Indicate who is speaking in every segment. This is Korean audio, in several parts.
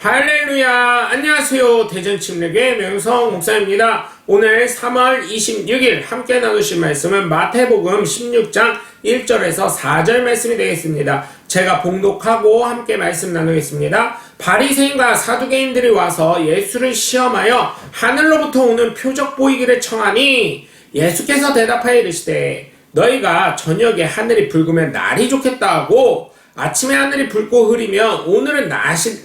Speaker 1: 할렐루야. 안녕하세요. 대전침례교회 명성 목사입니다. 오늘 3월 26일 함께 나누실 말씀은 마태복음 16장 1절에서 4절 말씀이 되겠습니다. 제가 봉독하고 함께 말씀 나누겠습니다. 바리새인과 사두개인들이 와서 예수를 시험하여 하늘로부터 오는 표적 보이기를 청하니 예수께서 대답하여 이르시되 너희가 저녁에 하늘이 붉으면 날이 좋겠다 하고 아침에 하늘이 붉고 흐리면 오늘은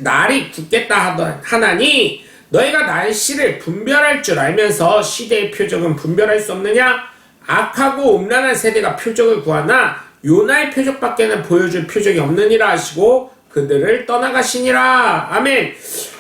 Speaker 1: 날이 굳겠다 하나니 너희가 날씨를 분별할 줄 알면서 시대의 표적은 분별할 수 없느냐? 악하고 음란한 세대가 표적을 구하나 요나의 표적밖에는 보여줄 표적이 없느니라 하시고 그들을 떠나가시니라. 아멘.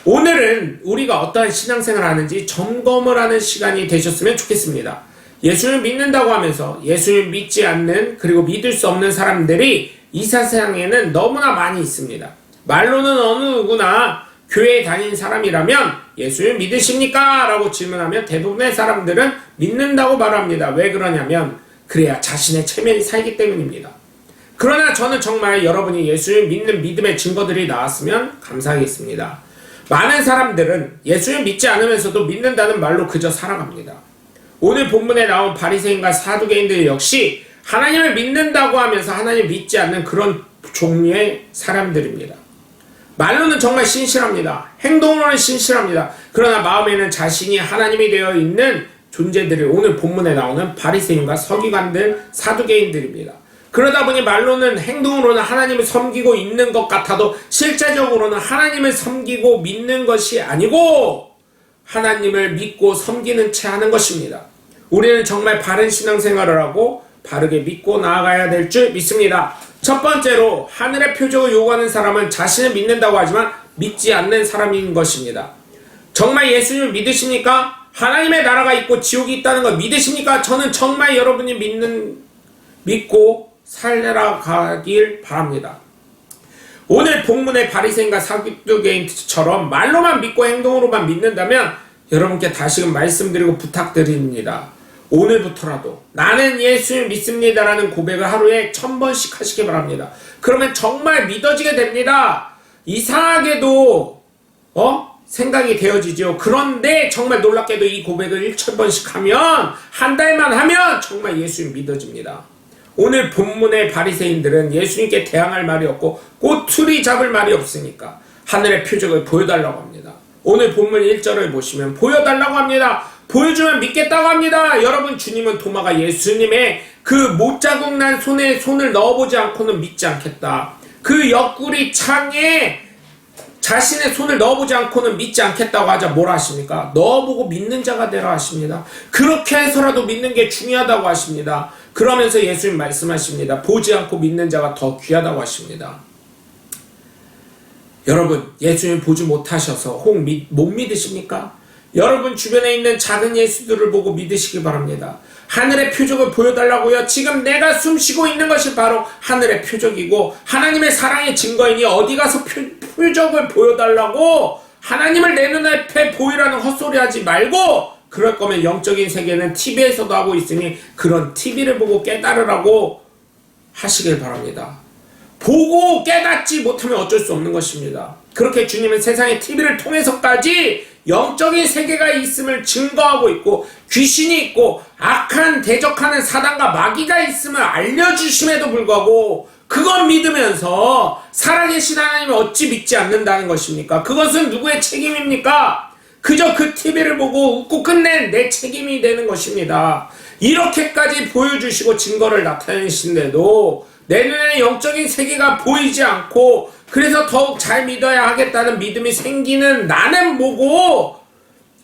Speaker 1: 오늘은 우리가 어떠한 신앙생활을 하는지 점검을 하는 시간이 되셨으면 좋겠습니다. 예수를 믿는다고 하면서 예수를 믿지 않는 그리고 믿을 수 없는 사람들이 이 세상에는 너무나 많이 있습니다. 말로는 어느 누구나 교회에 다니는 사람이라면 예수를 믿으십니까? 라고 질문하면 대부분의 사람들은 믿는다고 말합니다. 왜 그러냐면 그래야 자신의 체면이 살기 때문입니다. 그러나 저는 정말 여러분이 예수를 믿는 믿음의 증거들이 나왔으면 감사하겠습니다. 많은 사람들은 예수를 믿지 않으면서도 믿는다는 말로 그저 살아갑니다. 오늘 본문에 나온 바리새인과 사두개인들 역시 하나님을 믿는다고 하면서 하나님을 믿지 않는 그런 종류의 사람들입니다. 말로는 정말 신실합니다. 행동으로는 신실합니다. 그러나 마음에는 자신이 하나님이 되어 있는 존재들이 오늘 본문에 나오는 바리새인과 서기관들, 사두개인들입니다. 그러다 보니 말로는 행동으로는 하나님을 섬기고 있는 것 같아도 실제적으로는 하나님을 섬기고 믿는 것이 아니고 하나님을 믿고 섬기는 채 하는 것입니다. 우리는 정말 바른 신앙생활을 하고 바르게 믿고 나아가야 될 줄 믿습니다. 첫 번째로 하늘의 표적을 요구하는 사람은 자신을 믿는다고 하지만 믿지 않는 사람인 것입니다. 정말 예수님을 믿으십니까? 하나님의 나라가 있고 지옥이 있다는 걸 믿으십니까? 저는 정말 여러분이 믿고 살아가길 바랍니다. 오늘 본문의 바리새인과 사두개인처럼 말로만 믿고 행동으로만 믿는다면 여러분께 다시금 말씀드리고 부탁드립니다. 오늘부터라도 나는 예수를 믿습니다라는 고백을 하루에 1000번씩 하시기 바랍니다. 그러면 정말 믿어지게 됩니다. 이상하게도 생각이 되어지죠. 그런데 정말 놀랍게도 이 고백을 1000번씩 하면 한 달만 하면 정말 예수님 믿어집니다. 오늘 본문의 바리새인들은 예수님께 대항할 말이 없고 꼬투리 잡을 말이 없으니까 하늘의 표적을 보여달라고 합니다. 오늘 본문 1절을 보시면 보여달라고 합니다. 보여주면 믿겠다고 합니다. 여러분, 주님은 도마가 예수님의 그 못자국 난 손에 손을 넣어보지 않고는 믿지 않겠다. 그 옆구리 창에 자신의 손을 넣어보지 않고는 믿지 않겠다고 하자 뭐라 하십니까? 넣어보고 믿는 자가 되라 하십니다. 그렇게 해서라도 믿는 게 중요하다고 하십니다. 그러면서 예수님 말씀하십니다. 보지 않고 믿는 자가 더 귀하다고 하십니다. 여러분, 예수님 보지 못하셔서 혹 못 믿으십니까? 여러분 주변에 있는 작은 예수들을 보고 믿으시기 바랍니다. 하늘의 표적을 보여달라고요. 지금 내가 숨쉬고 있는 것이 바로 하늘의 표적이고 하나님의 사랑의 증거이니 어디 가서 표적을 보여달라고 하나님을 내 눈앞에 보이라는 헛소리 하지 말고 그럴 거면 영적인 세계는 TV에서도 하고 있으니 그런 TV를 보고 깨달으라고 하시길 바랍니다. 보고 깨닫지 못하면 어쩔 수 없는 것입니다. 그렇게 주님은 세상의 TV를 통해서까지 영적인 세계가 있음을 증거하고 있고 귀신이 있고 악한 대적하는 사단과 마귀가 있음을 알려주심에도 불구하고 그건 믿으면서 살아계신 하나님을 어찌 믿지 않는다는 것입니까? 그것은 누구의 책임입니까? 그저 그 TV를 보고 웃고 끝낸 내 책임이 되는 것입니다. 이렇게까지 보여주시고 증거를 나타내신데도 내 눈에 영적인 세계가 보이지 않고 그래서 더욱 잘 믿어야 하겠다는 믿음이 생기는 나는 뭐고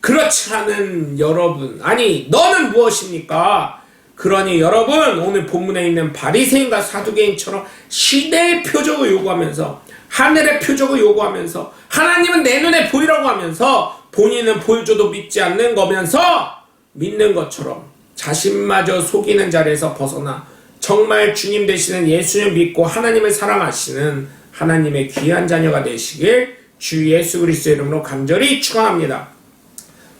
Speaker 1: 그렇지 않은 여러분, 아니 너는 무엇입니까? 그러니 여러분, 오늘 본문에 있는 바리새인과 사두개인처럼 시대의 표적을 요구하면서 하늘의 표적을 요구하면서 하나님은 내 눈에 보이라고 하면서 본인은 보여줘도 믿지 않는 거면서 믿는 것처럼 자신마저 속이는 자리에서 벗어나 정말 주님 되시는 예수를 믿고 하나님을 사랑하시는 하나님의 귀한 자녀가 되시길 주 예수 그리스도의 이름으로 간절히 축원합니다.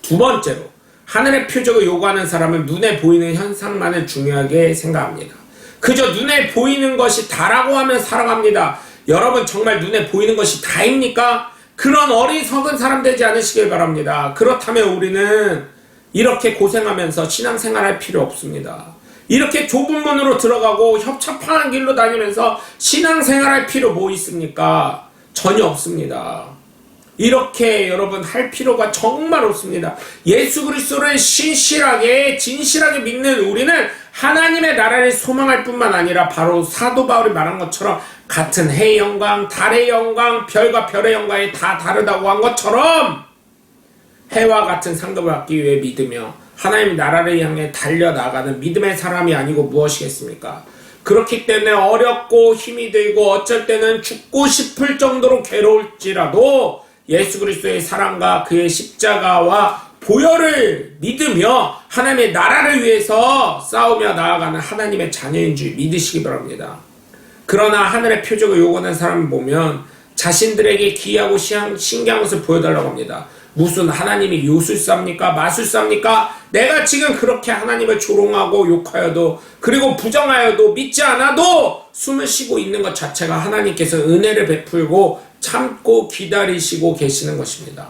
Speaker 1: 두 번째로 하늘의 표적을 요구하는 사람은 눈에 보이는 현상만을 중요하게 생각합니다. 그저 눈에 보이는 것이 다라고 하면 살아갑니다. 여러분, 정말 눈에 보이는 것이 다입니까? 그런 어리석은 사람 되지 않으시길 바랍니다. 그렇다면 우리는 이렇게 고생하면서 신앙생활할 필요 없습니다. 이렇게 좁은 문으로 들어가고 협착한 길로 다니면서 신앙생활할 필요 뭐 있습니까? 전혀 없습니다. 이렇게 여러분 할 필요가 정말 없습니다. 예수 그리스도를 신실하게 진실하게 믿는 우리는 하나님의 나라를 소망할 뿐만 아니라 바로 사도 바울이 말한 것처럼 같은 해의 영광, 달의 영광, 별과 별의 영광이 다 다르다고 한 것처럼 해와 같은 상급을 받기 위해 믿으며 하나님 나라를 향해 달려나가는 믿음의 사람이 아니고 무엇이겠습니까? 그렇기 때문에 어렵고 힘이 들고 어쩔 때는 죽고 싶을 정도로 괴로울지라도 예수 그리스도의 사랑과 그의 십자가와 보혈을 믿으며 하나님의 나라를 위해서 싸우며 나아가는 하나님의 자녀인 줄 믿으시기 바랍니다. 그러나 하늘의 표적을 요구하는 사람을 보면 자신들에게 기이하고 신기한 것을 보여달라고 합니다. 무슨 하나님이 요술사입니까? 마술사입니까? 내가 지금 그렇게 하나님을 조롱하고 욕하여도 그리고 부정하여도 믿지 않아도 숨을 쉬고 있는 것 자체가 하나님께서 은혜를 베풀고 참고 기다리시고 계시는 것입니다.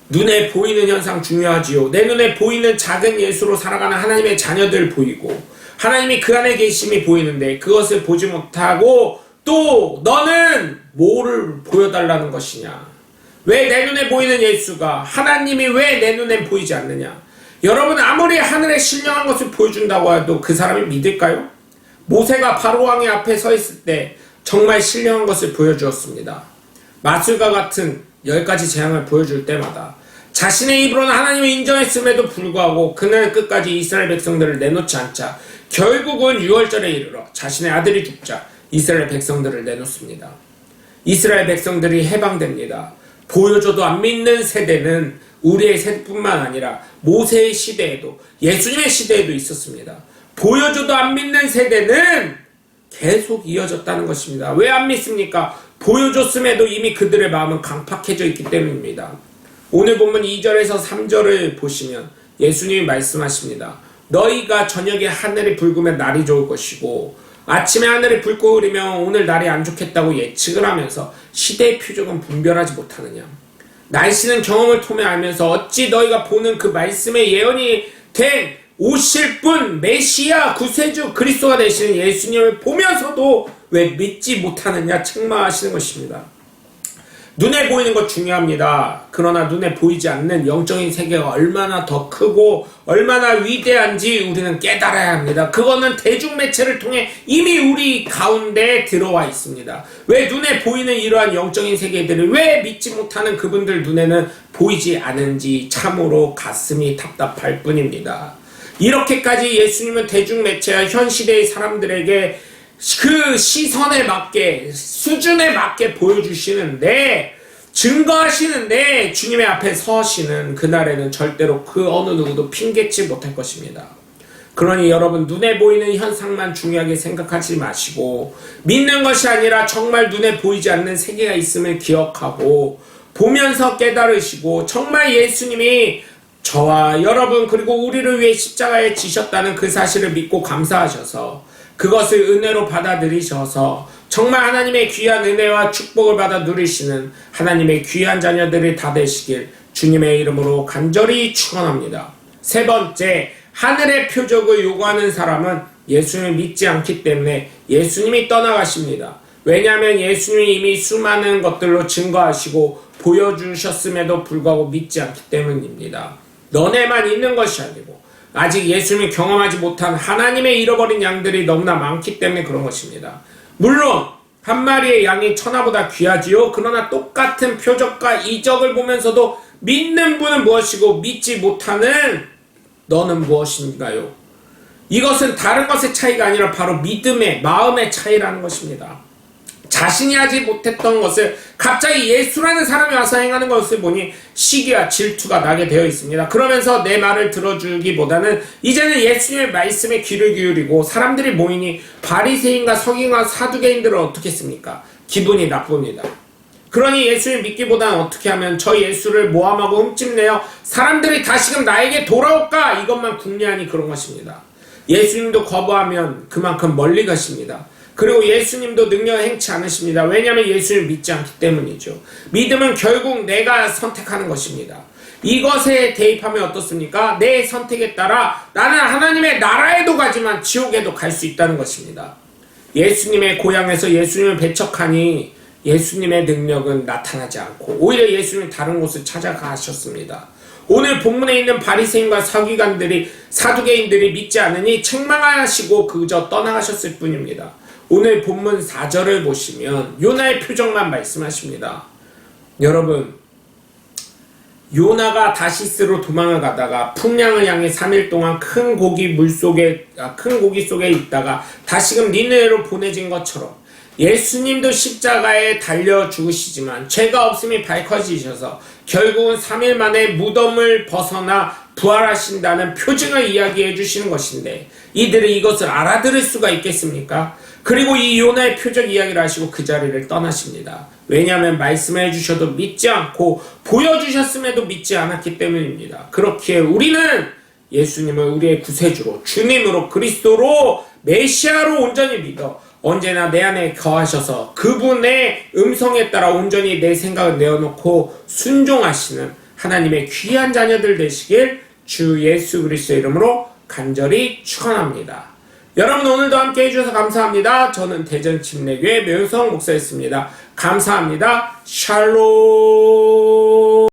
Speaker 1: 눈에 보이는 현상 중요하지요. 내 눈에 보이는 작은 예수로 살아가는 하나님의 자녀들 보이고 하나님이 그 안에 계심이 보이는데 그것을 보지 못하고 또 너는 뭐를 보여달라는 것이냐? 왜 내 눈에 보이는 예수가 하나님이 왜 내 눈에 보이지 않느냐? 여러분 아무리 하늘에 신령한 것을 보여준다고 해도 그 사람이 믿을까요? 모세가 바로 왕의 앞에 서 있을 때 정말 신령한 것을 보여주었습니다. 마술과 같은 10가지 재앙을 보여줄 때마다 자신의 입으로는 하나님을 인정했음에도 불구하고 그날 끝까지 이스라엘 백성들을 내놓지 않자 결국은 6월절에 이르러 자신의 아들이 죽자 이스라엘 백성들을 내놓습니다. 이스라엘 백성들이 해방됩니다. 보여줘도 안 믿는 세대는 우리의 세대뿐만 아니라 모세의 시대에도 예수님의 시대에도 있었습니다. 보여줘도 안 믿는 세대는 계속 이어졌다는 것입니다. 왜 안 믿습니까? 보여줬음에도 이미 그들의 마음은 강팍해져 있기 때문입니다. 오늘 본문 2절에서 3절을 보시면 예수님이 말씀하십니다. 너희가 저녁에 하늘이 붉으면 날이 좋을 것이고 아침에 하늘이 붉고 흐리면 오늘 날이 안 좋겠다고 예측을 하면서 시대의 표적은 분별하지 못하느냐. 날씨는 경험을 통해 알면서 어찌 너희가 보는 그 말씀의 예언이 된 오실 분 메시아 구세주 그리스도가 되시는 예수님을 보면서도 왜 믿지 못하느냐 책망하시는 것입니다. 눈에 보이는 것 중요합니다. 그러나 눈에 보이지 않는 영적인 세계가 얼마나 더 크고 얼마나 위대한지 우리는 깨달아야 합니다. 그거는 대중매체를 통해 이미 우리 가운데 들어와 있습니다. 왜 눈에 보이는 이러한 영적인 세계들을 왜 믿지 못하는 그분들 눈에는 보이지 않은지 참으로 가슴이 답답할 뿐입니다. 이렇게까지 예수님은 대중매체와 현 시대의 사람들에게 그 시선에 맞게 수준에 맞게 보여주시는데 증거하시는데 주님의 앞에 서시는 그날에는 절대로 그 어느 누구도 핑계치 못할 것입니다. 그러니 여러분 눈에 보이는 현상만 중요하게 생각하지 마시고 믿는 것이 아니라 정말 눈에 보이지 않는 세계가 있음을 기억하고 보면서 깨달으시고 정말 예수님이 저와 여러분 그리고 우리를 위해 십자가에 지셨다는 그 사실을 믿고 감사하셔서 그것을 은혜로 받아들이셔서 정말 하나님의 귀한 은혜와 축복을 받아 누리시는 하나님의 귀한 자녀들이 다 되시길 주님의 이름으로 간절히 축원합니다. 세 번째, 하늘의 표적을 요구하는 사람은 예수님을 믿지 않기 때문에 예수님이 떠나가십니다. 왜냐하면 예수님이 이미 수많은 것들로 증거하시고 보여주셨음에도 불구하고 믿지 않기 때문입니다. 너네만 있는 것이 아니고 아직 예수님을 경험하지 못한 하나님의 잃어버린 양들이 너무나 많기 때문에 그런 것입니다. 물론 한 마리의 양이 천하보다 귀하지요. 그러나 똑같은 표적과 이적을 보면서도 믿는 분은 무엇이고 믿지 못하는 너는 무엇인가요? 이것은 다른 것의 차이가 아니라 바로 믿음의 마음의 차이라는 것입니다. 자신이 하지 못했던 것을 갑자기 예수라는 사람이 와서 행하는 것을 보니 시기와 질투가 나게 되어 있습니다. 그러면서 내 말을 들어주기보다는 이제는 예수님의 말씀에 귀를 기울이고 사람들이 모이니 바리새인과 서기관과 사두개인들은 어떻게 했습니까? 기분이 나쁩니다. 그러니 예수를 믿기보다는 어떻게 하면 저 예수를 모함하고 흠집내어 사람들이 다시금 나에게 돌아올까 이것만 궁리하니 그런 것입니다. 예수님도 거부하면 그만큼 멀리 가십니다. 그리고 예수님도 능력을 행치 않으십니다. 왜냐하면 예수님을 믿지 않기 때문이죠. 믿음은 결국 내가 선택하는 것입니다. 이것에 대입하면 어떻습니까? 내 선택에 따라 나는 하나님의 나라에도 가지만 지옥에도 갈 수 있다는 것입니다. 예수님의 고향에서 예수님을 배척하니 예수님의 능력은 나타나지 않고 오히려 예수님은 다른 곳을 찾아가셨습니다. 오늘 본문에 있는 바리새인과 서기관들이 사두개인들이 믿지 않으니 책망하시고 그저 떠나가셨을 뿐입니다. 오늘 본문 4절을 보시면 요나의 표정만 말씀하십니다. 여러분, 요나가 다시스로 도망을 가다가 풍랑을 향해 3일 동안 큰 고기 속에 있다가 다시금 니느웨로 보내진 것처럼 예수님도 십자가에 달려 죽으시지만 죄가 없음이 밝혀지셔서 결국은 3일 만에 무덤을 벗어나 부활하신다는 표징을 이야기해 주시는 것인데 이들이 이것을 알아들을 수가 있겠습니까? 그리고 이 요나의 표적 이야기를 하시고 그 자리를 떠나십니다. 왜냐하면 말씀해 주셔도 믿지 않고 보여주셨음에도 믿지 않았기 때문입니다. 그렇기에 우리는 예수님을 우리의 구세주로 주님으로 그리스도로 메시아로 온전히 믿어 언제나 내 안에 거하셔서 그분의 음성에 따라 온전히 내 생각을 내어놓고 순종하시는 하나님의 귀한 자녀들 되시길 주 예수 그리스도의 이름으로 간절히 축원합니다. 여러분 오늘도 함께 해주셔서 감사합니다. 저는 대전침례교회 명성 목사였습니다. 감사합니다. 샬롬.